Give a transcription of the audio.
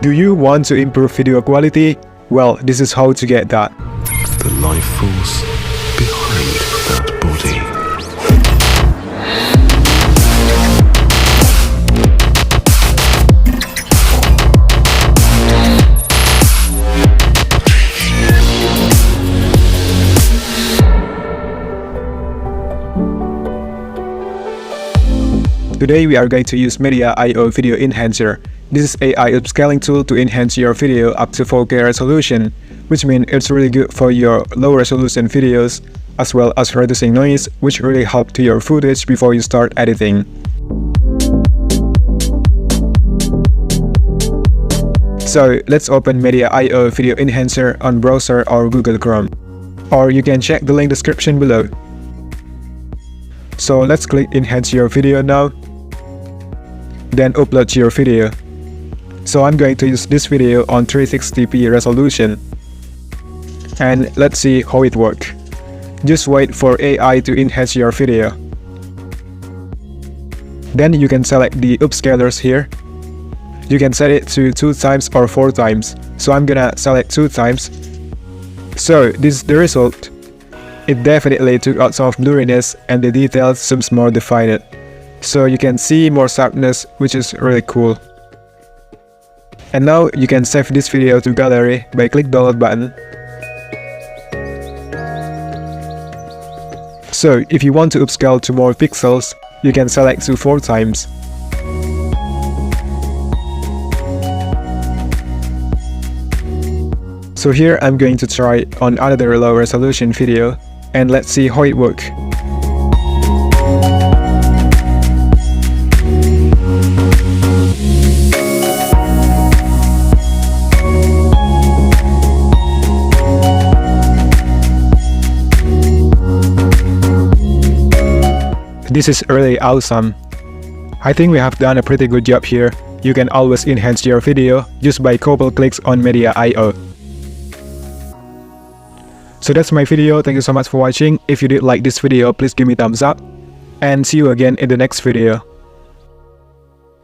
Do you want to improve video quality? Well, this is how to get that. The life force behind that body. Today we are going to use Media I/O Video Enhancer. This is AI upscaling tool to enhance your video up to 4K resolution, which means it's really good for your low resolution videos, as well as reducing noise, which really help to your footage before you start editing. So let's open Media I/O Video Enhancer on browser or Google Chrome, or you can check the link description below. So let's click enhance your video now, then upload your video. So I'm going to use this video on 360p resolution, and let's see how it works. Just wait for AI to enhance your video. Then you can select the upscalers here. You can set it to 2 times or 4 times. So I'm gonna select 2 times. So this is the result. It definitely took out some of blurriness and the details seems more defined. So you can see more sharpness, which is really cool. And now you can save this video to gallery by click download button. So if you want to upscale to more pixels, you can select to 4 times. So here I'm going to try on another low resolution video, and let's see how it works. This is really awesome. I think we have done a pretty good job here. You can always enhance your video just by couple clicks on Media I/O. So that's my video. Thank you so much for watching. If you did like this video, please give me thumbs up, and see you again in the next video.